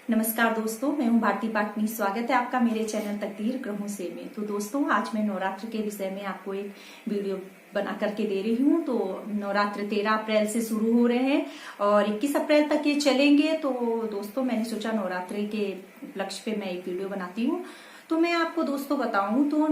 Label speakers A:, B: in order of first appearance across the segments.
A: नमस्कार दोस्तों, मैं हूं भारती पाटनी। स्वागत है आपका मेरे चैनल तकदीर ग्रहों से में। तो दोस्तों, आज मैं नवरात्र के विषय में आपको एक वीडियो बना करके दे रही हूं। तो नवरात्र 13 अप्रैल से शुरू हो रहे हैं और 21 अप्रैल तक ये चलेंगे। तो दोस्तों, मैंने सोचा नवरात्रि के उपलक्ष्य पे मैं एक वीडियो बनाती हूँ। तो मैं आपको दोस्तों बताऊं तो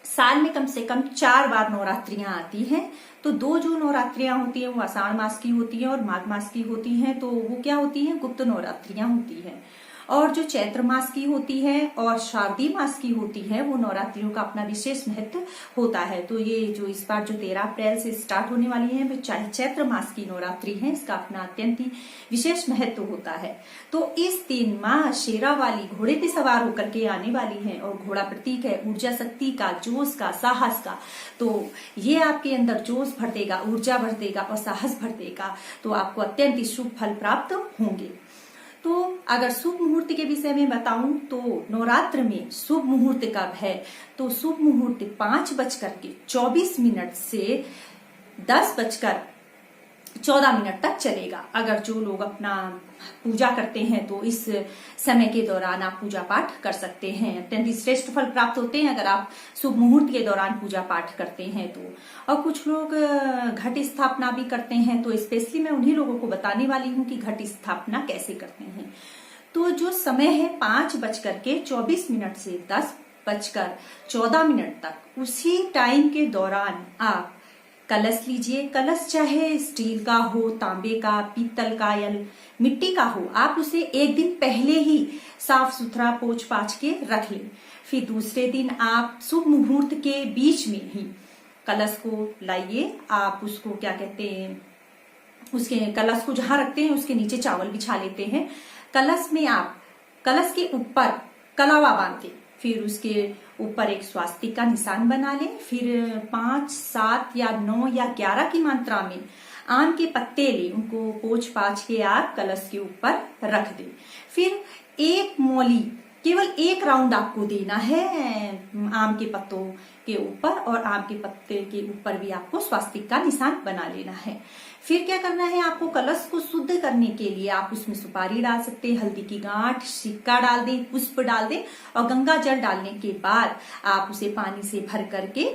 A: साल में कम से कम 4 बार नवरात्रियां आती हैं। तो दो जो नवरात्रियां होती हैं वो आषाढ़ मास की होती हैं और माघ मास की होती हैं। तो वो क्या होती हैं? गुप्त नवरात्रियां होती हैं। और जो चैत्र मास की होती है और शारदीय मास की होती है वो नवरात्रियों का अपना विशेष महत्व होता है। तो ये जो इस बार जो 13 अप्रैल से स्टार्ट होने वाली है वो चैत्र मास की नवरात्रि है। इसका अपना अत्यंत ही विशेष महत्व होता है। तो इस दिन माँ शेरा वाली घोड़े पे सवार होकर के आने वाली है और घोड़ा प्रतीक है ऊर्जा, शक्ति का, जोश का, साहस का। तो ये आपके अंदर जोश भर देगा, ऊर्जा भर देगा और साहस भर देगा। तो आपको अत्यंत ही शुभ फल प्राप्त होंगे। तो अगर शुभ मुहूर्त के विषय में बताऊं तो नवरात्र में शुभ मुहूर्त कब है? तो शुभ मुहूर्त 5:24 से 10:14 तक चलेगा। अगर जो लोग अपना पूजा करते हैं तो इस समय के दौरान आप पूजा पाठ कर सकते हैं। अत्यंत श्रेष्ठ फल प्राप्त होते हैं अगर आप शुभ मुहूर्त के दौरान पूजा पाठ करते हैं तो। और कुछ लोग घट स्थापना भी करते हैं। तो स्पेशली मैं उन्हीं लोगों को बताने वाली हूँ कि घट स्थापना कैसे करते हैं। तो जो समय है 5:24 से 10:14 तक, उसी टाइम के दौरान आप कलश लीजिए। कलश चाहे स्टील का हो, तांबे का, पीतल का या मिट्टी का हो। आप उसे एक दिन पहले ही साफ सुथरा पोंछ पाछ के रख लें। फिर दूसरे दिन आप शुभ मुहूर्त के बीच में ही कलश को लाइए। आप उसको क्या कहते हैं, उसके कलश को जहां रखते हैं उसके नीचे चावल बिछा लेते हैं। कलश में आप कलश के ऊपर कलावा बांध के फिर उसके ऊपर एक स्वास्तिक का निशान बना लें। फिर 5, 7 या 9 या 11 की मात्रा में आम के पत्ते लें, उनको पोंछ पाछ के आप कलश के ऊपर रख दें। फिर एक मौली, केवल एक राउंड आपको देना है आम के पत्तों के ऊपर, और आम के पत्ते के ऊपर भी आपको स्वास्तिक का निशान बना लेना है। फिर क्या करना है, आपको कलश को शुद्ध करने के लिए आप उसमें सुपारी डाल सकते हैं, हल्दी की गांठ, सिक्का डाल दें, पुष्प डाल दें और गंगा जल डालने के बाद आप उसे पानी से भर करके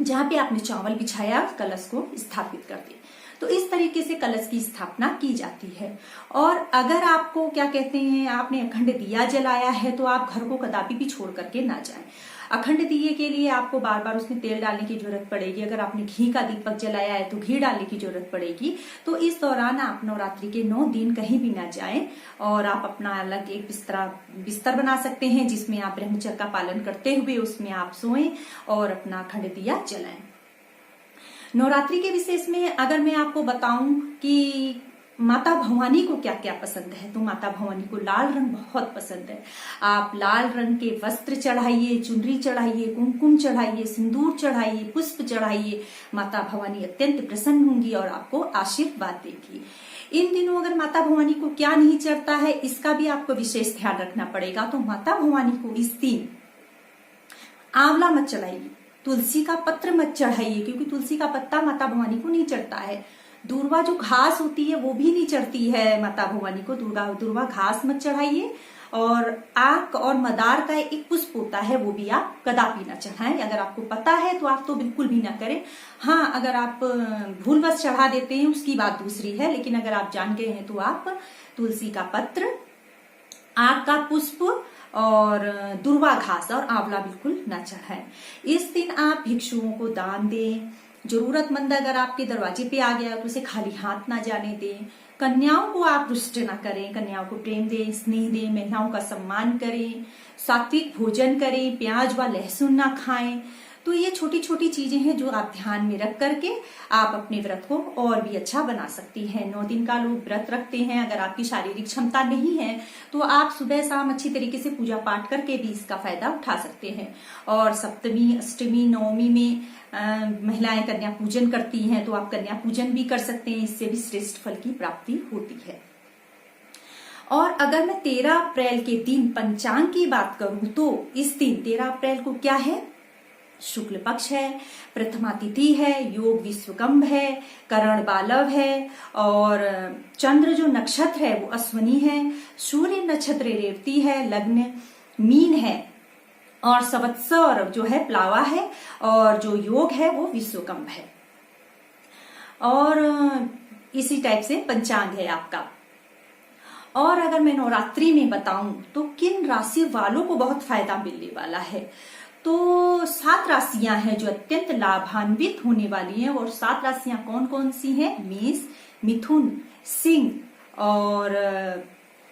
A: जहां पे आपने चावल बिछाया कलश को स्थापित कर दें। तो इस तरीके से कलश की स्थापना की जाती है। और अगर आपको क्या कहते हैं, आपने अखंड दिया जलाया है तो आप घर को कदापि भी छोड़ करके ना जाएं। अखंड दिए के लिए आपको बार बार उसमें तेल डालने की जरूरत पड़ेगी। अगर आपने घी का दीपक जलाया है तो घी डालने की जरूरत पड़ेगी। तो इस दौरान आप नवरात्रि के 9 दिन कहीं भी ना जाएं और आप अपना अलग एक बिस्तर बना सकते हैं जिसमें आप ब्रह्मचर्य का पालन करते हुए उसमें आप सोएं और अपना अखंड दिया जलाएं। नवरात्रि के विशेष में अगर मैं आपको बताऊं कि माता भवानी को क्या क्या पसंद है, तो माता भवानी को लाल रंग बहुत पसंद है। आप लाल रंग के वस्त्र चढ़ाइए, चुनरी चढ़ाइए, कुमकुम चढ़ाइए, सिंदूर चढ़ाइए, पुष्प चढ़ाइए। माता भवानी अत्यंत प्रसन्न होंगी और आपको आशीर्वाद देगी। इन दिनों अगर माता भवानी को क्या नहीं चढ़ता है इसका भी आपको विशेष ध्यान रखना पड़ेगा। तो माता भवानी को इस दिन आंवला मत चढ़ाइए, तुलसी का पत्र मत चढ़ाइए क्योंकि तुलसी का पत्ता माता भवानी को नहीं चढ़ता है। दूर्वा जो घास होती है वो भी नहीं चढ़ती है माता भवानी को। दूर्वा घास मत चढ़ाइए। और आक और मदार का एक पुष्प होता है वो भी आप कदापि ना चढ़ाएं। अगर आपको पता है तो आप तो बिल्कुल भी ना करें। हाँ, अगर आप भूलवश चढ़ा देते हैं उसकी बात दूसरी है, लेकिन अगर आप जान गए हैं तो आप तुलसी का पत्र, आक का पुष्प और दुर्वा घास और आंवला बिल्कुल न चढ़ाएं। इस दिन आप भिक्षुओं को दान दें। जरूरतमंद अगर आपके दरवाजे पे आ गया तो उसे खाली हाथ ना जाने दें। कन्याओं को आप रुष्ट ना करें, कन्याओं को प्रेम दें, स्नेह दें, महिलाओं का सम्मान करें, सात्विक भोजन करें, प्याज व लहसुन ना खाएं। तो ये छोटी छोटी चीजें हैं जो आप ध्यान में रख करके आप अपने व्रत को और भी अच्छा बना सकती हैं। 9 दिन का लोग व्रत रखते हैं। अगर आपकी शारीरिक क्षमता नहीं है तो आप सुबह शाम अच्छी तरीके से पूजा पाठ करके भी इसका फायदा उठा सकते हैं। और सप्तमी, अष्टमी, नवमी में महिलाएं कन्या पूजन करती हैं तो आप कन्या पूजन भी कर सकते हैं। इससे भी श्रेष्ठ फल की प्राप्ति होती है। और अगर मैं 13 अप्रैल के दिन पंचांग की बात करूं तो इस दिन 13 अप्रैल को क्या है, शुक्ल पक्ष है, प्रथमा तिथि है, योग विश्वकंभ है, करण बालव है, और चंद्र जो नक्षत्र है वो अश्वनी है, सूर्य नक्षत्र रेवती है, लग्न मीन है, और संवत्सर जो है प्लावा है, और जो योग है वो विश्वकंभ है। और इसी टाइप से पंचांग है आपका। और अगर मैं नवरात्रि में बताऊं तो किन राशि वालों को बहुत फायदा मिलने वाला है, तो 7 राशियां हैं जो अत्यंत लाभान्वित होने वाली हैं। और 7 राशियां कौन कौन सी हैं? मेष, मिथुन, सिंह और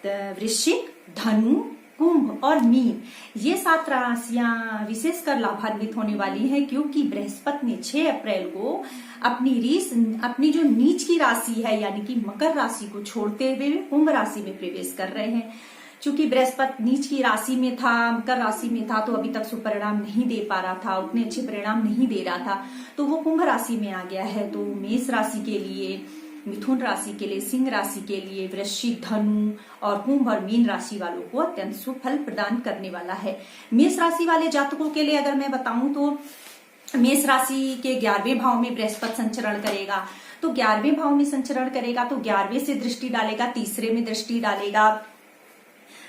A: वृश्चिक, धनु, कुंभ और मीन। ये 7 राशियां विशेषकर लाभान्वित होने वाली हैं, क्योंकि बृहस्पति ने 6 अप्रैल को अपनी जो नीच की राशि है यानी कि मकर राशि को छोड़ते हुए कुंभ राशि में प्रवेश कर रहे हैं। चूंकि बृहस्पति नीच की राशि में था, मकर राशि में था, तो अभी तक सुपरिणाम नहीं दे पा रहा था, उतने अच्छे परिणाम नहीं दे रहा था, तो वो कुंभ राशि में आ गया है। तो मेष राशि के लिए, मिथुन राशि के लिए, सिंह राशि के लिए, वृश्चिक, धनु और कुंभ और मीन राशि वालों को अत्यंत शुभ फल प्रदान करने वाला है। मेष राशि वाले जातकों के लिए अगर मैं बताऊं तो मेष राशि के 11वें भाव में बृहस्पति संचरण करेगा, तो 11वें भाव में संचरण करेगा तो 11वें से दृष्टि डालेगा, तीसरे में दृष्टि डालेगा,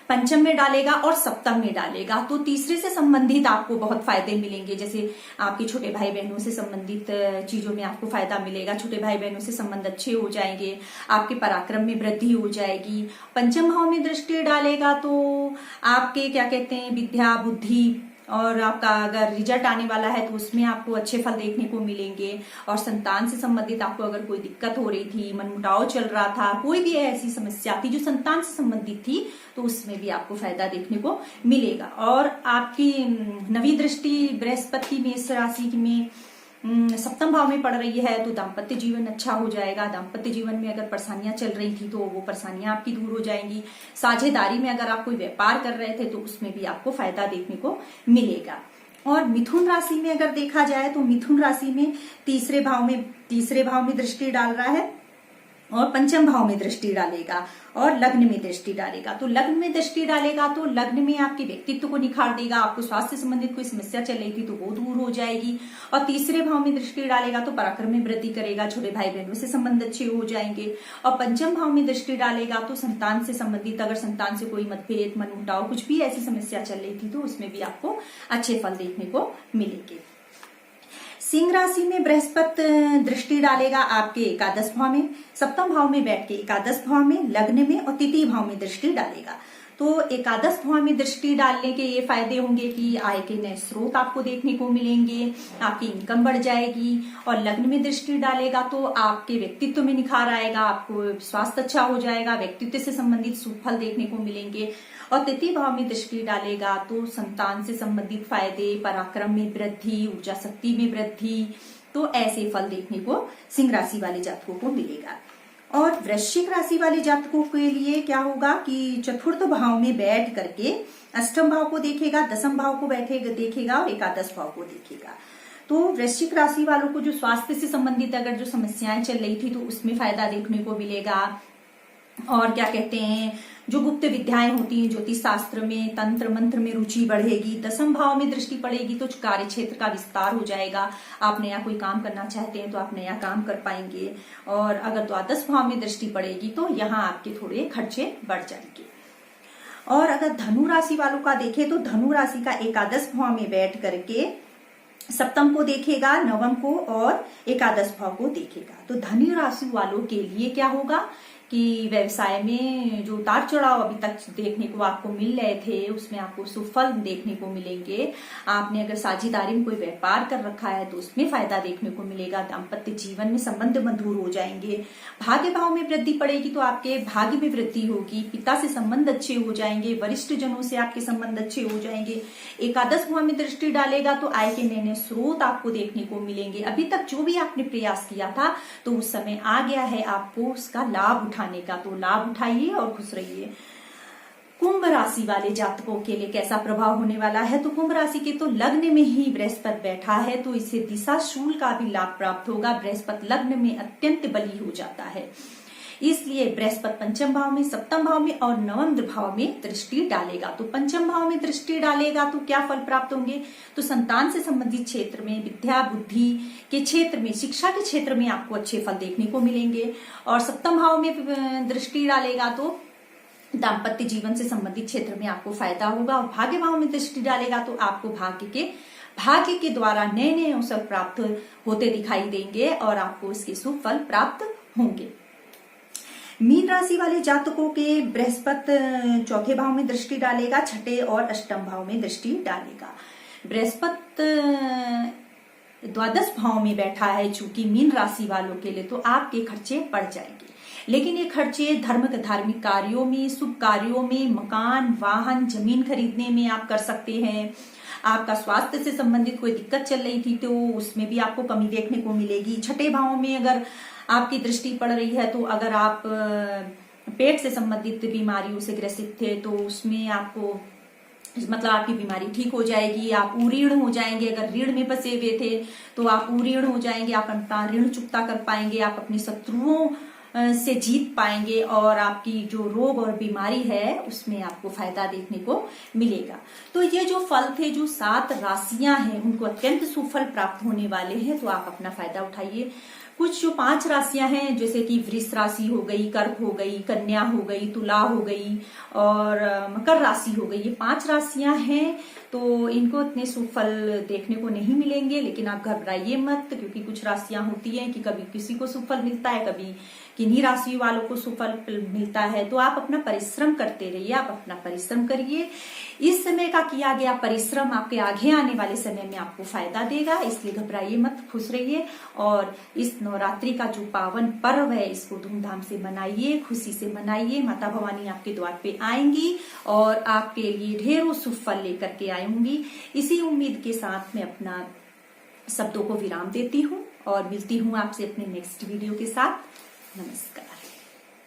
A: पंचम में डालेगा और सप्तम में डालेगा। तो तीसरे से संबंधित आपको बहुत फायदे मिलेंगे, जैसे आपके छोटे भाई बहनों से संबंधित चीजों में आपको फायदा मिलेगा, छोटे भाई बहनों से संबंध अच्छे हो जाएंगे, आपके पराक्रम में वृद्धि हो जाएगी। पंचम भाव में दृष्टि डालेगा तो आपके क्या कहते हैं, विद्या, बुद्धि और आपका अगर रिजल्ट आने वाला है तो उसमें आपको अच्छे फल देखने को मिलेंगे। और संतान से संबंधित आपको अगर कोई दिक्कत हो रही थी, मनमुटाव चल रहा था, कोई भी ऐसी समस्या थी जो संतान से संबंधित थी, तो उसमें भी आपको फायदा देखने को मिलेगा। और आपकी 9वीं दृष्टि बृहस्पति मेष राशि में सप्तम भाव में पड़ रही है, तो दाम्पत्य जीवन अच्छा हो जाएगा। दाम्पत्य जीवन में अगर परेशानियां चल रही थी तो वो परेशानियां आपकी दूर हो जाएंगी। साझेदारी में अगर आप कोई व्यापार कर रहे थे तो उसमें भी आपको फायदा देखने को मिलेगा। और मिथुन राशि में अगर देखा जाए तो मिथुन राशि में तीसरे भाव में दृष्टि डाल रहा है और पंचम भाव में दृष्टि डालेगा और लग्न में दृष्टि डालेगा। तो लग्न में दृष्टि डालेगा तो लग्न में आपके व्यक्तित्व को निखार देगा, आपको स्वास्थ्य से संबंधित कोई समस्या चल रही थी तो वो दूर हो जाएगी। और तीसरे भाव में दृष्टि डालेगा तो पराक्रम में वृद्धि करेगा, छोटे भाई बहनों से संबंध अच्छे हो जाएंगे। और पंचम भाव में दृष्टि डालेगा तो संतान से संबंधित, अगर संतान से कोई मतभेद, मनमुटाव, कुछ भी ऐसी समस्या चल रही थी तो उसमें भी आपको अच्छे फल देखने को मिलेंगे। सिंह राशि में बृहस्पति दृष्टि डालेगा आपके एकादश भाव में, सप्तम भाव में बैठ के एकादश भाव में, लग्न में और तृतीय भाव में दृष्टि डालेगा। तो एकादश भाव में दृष्टि डालने के ये फायदे होंगे कि आय के नए स्रोत आपको देखने को मिलेंगे, आपकी इनकम बढ़ जाएगी। और लग्न में दृष्टि डालेगा तो आपके व्यक्तित्व में निखार आएगा, आपको स्वास्थ्य अच्छा हो जाएगा, व्यक्तित्व से संबंधित शुभ फल देखने को मिलेंगे। और तृतीय भाव में दृष्टि डालेगा तो संतान से संबंधित फायदे, पराक्रम में वृद्धि, ऊर्जा शक्ति में वृद्धि, तो ऐसे फल देखने को सिंह राशि वाले जातकों को मिलेगा। और वृश्चिक राशि वाले जातकों के लिए क्या होगा कि चतुर्थ भाव में बैठ करके अष्टम भाव को देखेगा, दसम भाव को देखेगा और एकादश भाव को देखेगा। तो वृश्चिक राशि वालों को जो स्वास्थ्य से संबंधित अगर जो समस्याएं चल रही थी तो उसमें फायदा देखने को मिलेगा। और क्या कहते हैं, जो गुप्त विद्याएं होती हैं, ज्योतिष शास्त्र में, तंत्र मंत्र में रुचि बढ़ेगी। दसम भाव में दृष्टि पड़ेगी तो कार्य क्षेत्र का विस्तार हो जाएगा, आप नया कोई काम करना चाहते हैं तो आप नया काम कर पाएंगे। और अगर द्वादश भाव में दृष्टि पड़ेगी तो यहाँ आपके थोड़े खर्चे बढ़ जाएंगे। और अगर धनु राशि वालों का देखें तो धनु राशि का एकादश भाव में बैठ करके सप्तम को देखेगा, नवम को और एकादश भाव को देखेगा। तो धनु राशि वालों के लिए क्या होगा कि व्यवसाय में जो उतार चढ़ाव अभी तक देखने को आपको मिल रहे थे उसमें आपको सुफल देखने को मिलेंगे। आपने अगर साझेदारी में कोई व्यापार कर रखा है तो उसमें फायदा देखने को मिलेगा। दाम्पत्य जीवन में संबंध मधुर हो जाएंगे। भाग्य भाव में वृद्धि पड़ेगी तो आपके भाग्य में वृद्धि होगी, पिता से संबंध अच्छे हो जाएंगे, वरिष्ठ जनों से आपके संबंध अच्छे हो जाएंगे। एकादश भाव में दृष्टि डालेगा तो आय के नए नए स्रोत आपको देखने को मिलेंगे। अभी तक जो भी आपने प्रयास किया था तो उस समय आ गया है आपको उसका लाभ उठाने का, तो लाभ उठाइए और खुश रहिए। कुंभ राशि वाले जातकों के लिए कैसा प्रभाव होने वाला है, तो कुंभ राशि के तो लग्न में ही बृहस्पति बैठा है तो इसे दिशा शूल का भी लाभ प्राप्त होगा। बृहस्पति लग्न में अत्यंत बली हो जाता है, इसलिए बृहस्पति पंचम भाव में, सप्तम भाव में और नवम भाव में दृष्टि डालेगा। तो पंचम भाव में दृष्टि डालेगा तो क्या फल प्राप्त होंगे? तो संतान से संबंधित क्षेत्र में, विद्या बुद्धि के क्षेत्र में, शिक्षा के क्षेत्र में आपको अच्छे फल देखने को मिलेंगे। और सप्तम भाव में दृष्टि डालेगा तो दाम्पत्य जीवन से संबंधित क्षेत्र में आपको फायदा होगा। और भाग्य भाव में दृष्टि डालेगा तो आपको भाग्य के द्वारा नए नए अवसर प्राप्त होते दिखाई देंगे और आपको इसके शुभ फल प्राप्त होंगे। मीन राशि वाले जातकों के बृहस्पति चौथे भाव में दृष्टि डालेगा, छठे और अष्टम भाव में दृष्टि डालेगा। बृहस्पति द्वादश भाव में बैठा है चूंकि मीन राशि वालों के लिए, तो आपके खर्चे बढ़ जाएंगे, लेकिन ये खर्चे धार्मिक कार्यों में, शुभ कार्यों में, मकान, वाहन, जमीन खरीदने में आप कर सकते हैं। आपका स्वास्थ्य से संबंधित कोई दिक्कत चल रही थी तो उसमें भी आपको कमी देखने को मिलेगी। छठे भाव में अगर आपकी दृष्टि पड़ रही है तो अगर आप पेट से संबंधित बीमारियों से ग्रसित थे तो उसमें आपको मतलब आपकी बीमारी ठीक हो जाएगी। आप उऋण हो जाएंगे, अगर ऋण में फंसे हुए थे तो आप उऋण हो जाएंगे, आप अपना ऋण चुकता कर पाएंगे, आप अपने शत्रुओं से जीत पाएंगे और आपकी जो रोग और बीमारी है उसमें आपको फायदा देखने को मिलेगा। तो ये जो फल थे, जो 7 राशियां हैं, उनको अत्यंत सुफल प्राप्त होने वाले हैं, तो आप अपना फायदा उठाइए। कुछ जो 5 राशियां हैं जैसे कि वृष राशि हो गई, कर्क हो गई, कन्या हो गई, तुला हो गई और मकर राशि हो गई, ये 5 राशियां हैं तो इनको इतने सुफल देखने को नहीं मिलेंगे। लेकिन आप घबराइए मत, क्योंकि कुछ राशियां होती हैं कि कभी किसी को सुफल मिलता है, कभी किन्हीं राशि वालों को सुफल मिलता है। तो आप अपना परिश्रम करते रहिए, आप अपना परिश्रम करिए। इस समय का किया गया परिश्रम आपके आगे आने वाले समय में आपको फायदा देगा, इसलिए घबराइए मत, खुश रहिए। और इस नवरात्रि का जो पावन पर्व है इसको धूमधाम से मनाइए, खुशी से मनाइए। माता भवानी आपके द्वार पे आएंगी और आपके लिए ढेरों शुभ फल लेकर के आऊंगी। इसी उम्मीद के साथ मैं अपना शब्दों को विराम देती हूँ और मिलती हूँ आपसे अपने नेक्स्ट वीडियो के साथ। नमस्कार।